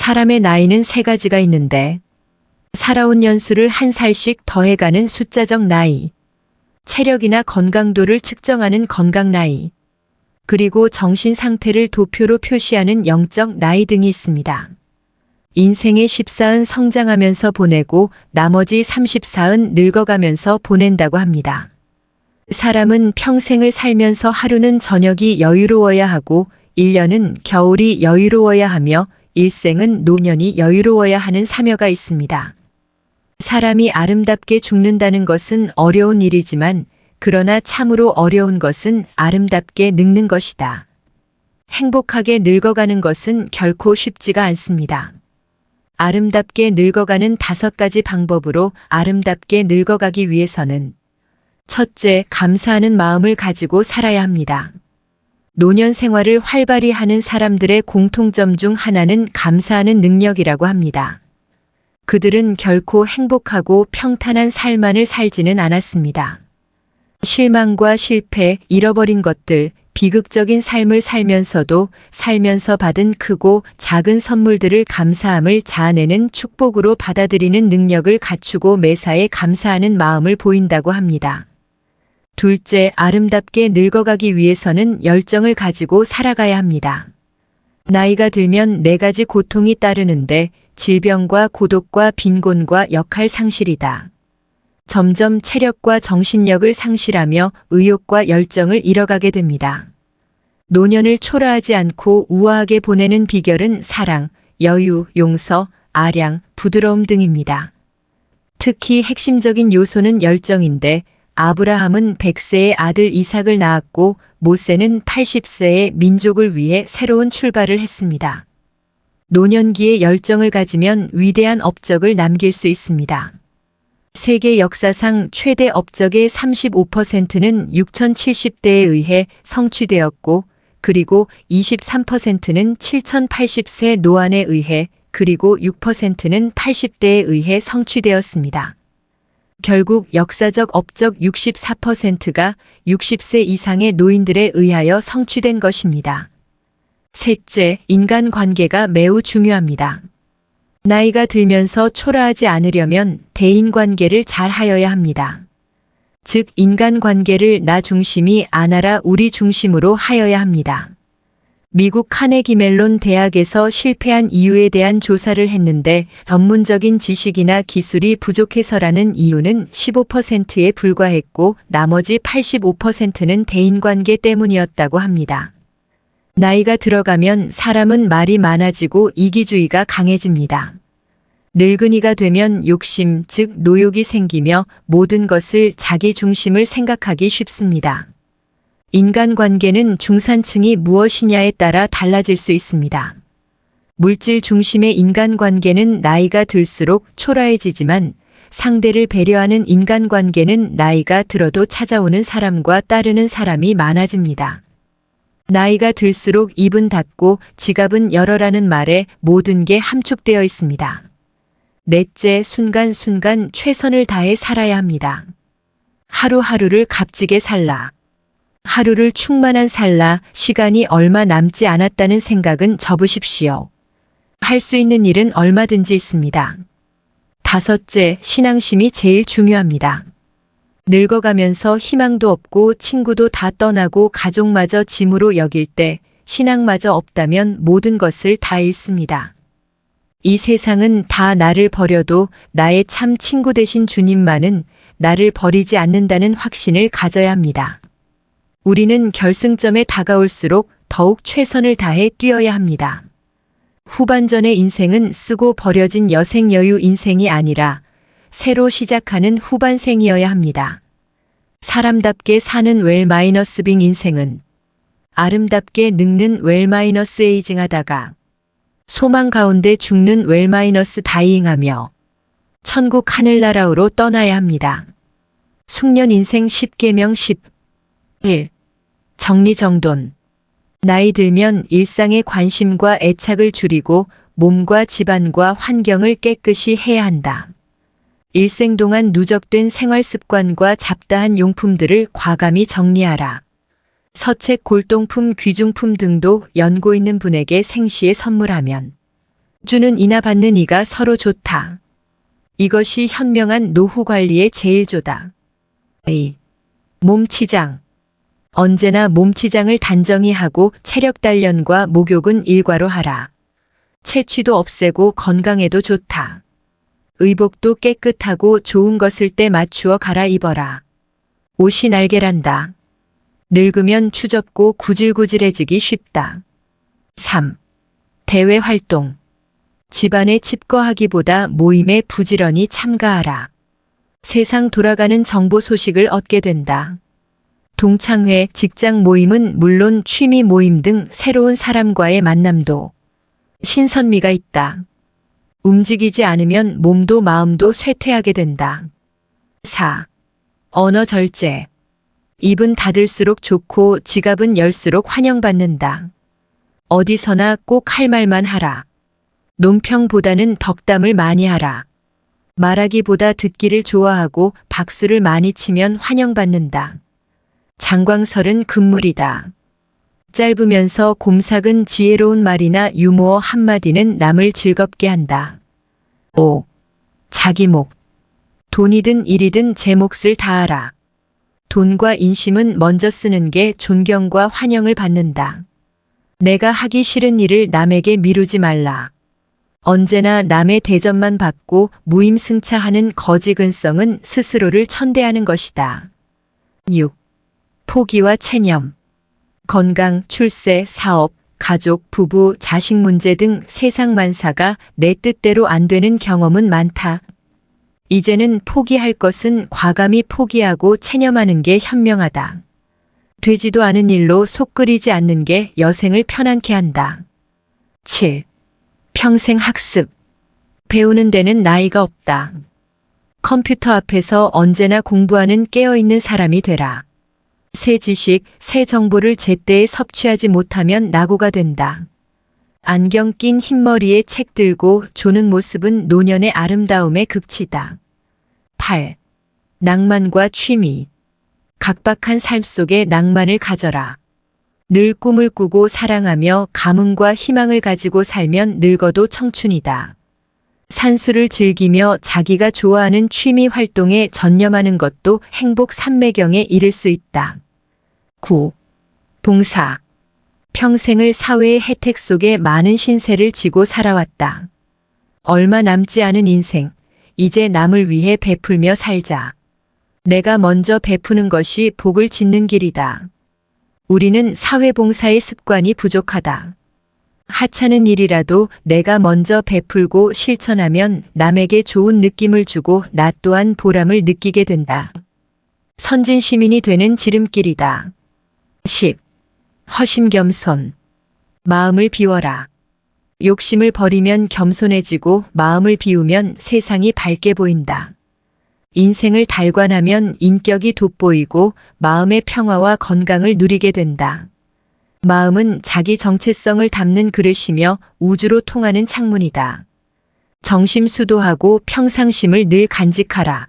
사람의 나이는 세 가지가 있는데 살아온 연수를 한 살씩 더해가는 숫자적 나이, 체력이나 건강도를 측정하는 건강 나이, 그리고 정신 상태를 도표로 표시하는 영적 나이 등이 있습니다. 인생의 14은 성장하면서 보내고 나머지 34은 늙어가면서 보낸다고 합니다. 사람은 평생을 살면서 하루는 저녁이 여유로워야 하고 1년은 겨울이 여유로워야 하며 일생은 노년이 여유로워야 하는 사며가 있습니다. 사람이 아름답게 죽는다는 것은 어려운 일이지만 그러나 참으로 어려운 것은 아름답게 늙는 것이다. 행복하게 늙어가는 것은 결코 쉽지가 않습니다. 아름답게 늙어가는 5가지 방법으로 아름답게 늙어가기 위해서는 첫째, 감사하는 마음을 가지고 살아야 합니다. 노년 생활을 활발히 하는 사람들의 공통점 중 하나는 감사하는 능력이라고 합니다. 그들은 결코 행복하고 평탄한 삶만을 살지는 않았습니다. 실망과 실패, 잃어버린 것들, 비극적인 삶을 살면서도 살면서 받은 크고 작은 선물들을 감사함을 자아내는 축복으로 받아들이는 능력을 갖추고 매사에 감사하는 마음을 보인다고 합니다. 둘째, 아름답게 늙어가기 위해서는 열정을 가지고 살아가야 합니다. 나이가 들면 4가지 고통이 따르는데 질병과 고독과 빈곤과 역할 상실이다. 점점 체력과 정신력을 상실하며 의욕과 열정을 잃어가게 됩니다. 노년을 초라하지 않고 우아하게 보내는 비결은 사랑, 여유, 용서, 아량, 부드러움 등입니다. 특히 핵심적인 요소는 열정인데 아브라함은 100세의 아들 이삭을 낳았고 모세는 80세의 민족을 위해 새로운 출발을 했습니다. 노년기에 열정을 가지면 위대한 업적을 남길 수 있습니다. 세계 역사상 최대 업적의 35%는 6070대에 의해 성취되었고 그리고 23%는 7080세 노안에 의해 그리고 6%는 80대에 의해 성취되었습니다. 결국 역사적 업적 64%가 60세 이상의 노인들에 의하여 성취된 것입니다. 셋째, 인간관계가 매우 중요합니다. 나이가 들면서 초라하지 않으려면 대인관계를 잘 하여야 합니다. 즉 인간관계를 나 중심이 아니라 우리 중심으로 하여야 합니다. 미국 카네기 멜론 대학에서 실패한 이유에 대한 조사를 했는데 전문적인 지식이나 기술이 부족해서라는 이유는 15%에 불과했고 나머지 85%는 대인관계 때문이었다고 합니다. 나이가 들어가면 사람은 말이 많아지고 이기주의가 강해집니다. 늙은이가 되면 욕심, 즉 노욕이 생기며 모든 것을 자기 중심을 생각하기 쉽습니다. 인간관계는 중산층이 무엇이냐에 따라 달라질 수 있습니다. 물질 중심의 인간관계는 나이가 들수록 초라해지지만 상대를 배려하는 인간관계는 나이가 들어도 찾아오는 사람과 따르는 사람이 많아집니다. 나이가 들수록 입은 닫고 지갑은 열어라는 말에 모든 게 함축되어 있습니다. 넷째, 순간순간 최선을 다해 살아야 합니다. 하루하루를 값지게 살라. 하루를 충만한 살라. 시간이 얼마 남지 않았다는 생각은 접으십시오. 할 수 있는 일은 얼마든지 있습니다. 다섯째, 신앙심이 제일 중요합니다. 늙어가면서 희망도 없고 친구도 다 떠나고 가족마저 짐으로 여길 때 신앙마저 없다면 모든 것을 다 잃습니다. 이 세상은 다 나를 버려도 나의 참 친구 되신 주님만은 나를 버리지 않는다는 확신을 가져야 합니다. 우리는 결승점에 다가올수록 더욱 최선을 다해 뛰어야 합니다. 후반전의 인생은 쓰고 버려진 여생 여유 인생이 아니라 새로 시작하는 후반생이어야 합니다. 사람답게 사는 웰-빙 인생은 아름답게 늙는 웰-에이징 하다가 소망 가운데 죽는 웰-다이잉하며 천국 하늘나라로 떠나야 합니다. 숙련 인생 10계명 10. 1. 정리정돈. 나이 들면 일상의 관심과 애착을 줄이고 몸과 집안과 환경을 깨끗이 해야 한다. 일생 동안 누적된 생활 습관과 잡다한 용품들을 과감히 정리하라. 서책, 골동품, 귀중품 등도 연고 있는 분에게 생시에 선물하면 주는 이나 받는 이가 서로 좋다. 이것이 현명한 노후 관리의 제일조다. A. 몸치장. 언제나 몸치장을 단정히 하고 체력 단련과 목욕은 일과로 하라. 체취도 없애고 건강에도 좋다. 의복도 깨끗하고 좋은 것을 때 맞추어 갈아입어라. 옷이 날개란다. 늙으면 추접고 구질구질해지기 쉽다. 3. 대외 활동. 집안에 칩거하기보다 모임에 부지런히 참가하라. 세상 돌아가는 정보 소식을 얻게 된다. 동창회, 직장 모임은 물론 취미 모임 등 새로운 사람과의 만남도 신선미가 있다. 움직이지 않으면 몸도 마음도 쇠퇴하게 된다. 4. 언어 절제. 입은 닫을수록 좋고 지갑은 열수록 환영받는다. 어디서나 꼭 할 말만 하라. 논평보다는 덕담을 많이 하라. 말하기보다 듣기를 좋아하고 박수를 많이 치면 환영받는다. 장광설은 금물이다. 짧으면서 곰삭은 지혜로운 말이나 유머어 한마디는 남을 즐겁게 한다. 5. 자기 목. 돈이든 일이든 제 몫을 다하라. 돈과 인심은 먼저 쓰는 게 존경과 환영을 받는다. 내가 하기 싫은 일을 남에게 미루지 말라. 언제나 남의 대접만 받고 무임승차하는 거지근성은 스스로를 천대하는 것이다. 6. 포기와 체념. 건강, 출세, 사업, 가족, 부부, 자식 문제 등 세상 만사가 내 뜻대로 안 되는 경험은 많다. 이제는 포기할 것은 과감히 포기하고 체념하는 게 현명하다. 되지도 않은 일로 속 끓이지 않는 게 여생을 편안케 한다. 7. 평생 학습. 배우는 데는 나이가 없다. 컴퓨터 앞에서 언제나 공부하는 깨어있는 사람이 되라. 새 지식, 새 정보를 제때에 섭취하지 못하면 낙오가 된다. 안경 낀 흰머리에 책 들고 조는 모습은 노년의 아름다움의 극치다. 8. 낭만과 취미. 각박한 삶 속에 낭만을 가져라. 늘 꿈을 꾸고 사랑하며 감흥과 희망을 가지고 살면 늙어도 청춘이다. 산수를 즐기며 자기가 좋아하는 취미 활동에 전념하는 것도 행복 삼매경에 이를 수 있다. 9. 봉사. 평생을 사회의 혜택 속에 많은 신세를 지고 살아왔다. 얼마 남지 않은 인생, 이제 남을 위해 베풀며 살자. 내가 먼저 베푸는 것이 복을 짓는 길이다. 우리는 사회봉사의 습관이 부족하다. 하찮은 일이라도 내가 먼저 베풀고 실천하면 남에게 좋은 느낌을 주고 나 또한 보람을 느끼게 된다. 선진 시민이 되는 지름길이다. 10. 허심겸손. 마음을 비워라. 욕심을 버리면 겸손해지고 마음을 비우면 세상이 밝게 보인다. 인생을 달관하면 인격이 돋보이고 마음의 평화와 건강을 누리게 된다. 마음은 자기 정체성을 담는 그릇이며 우주로 통하는 창문이다. 정심수도하고 평상심을 늘 간직하라.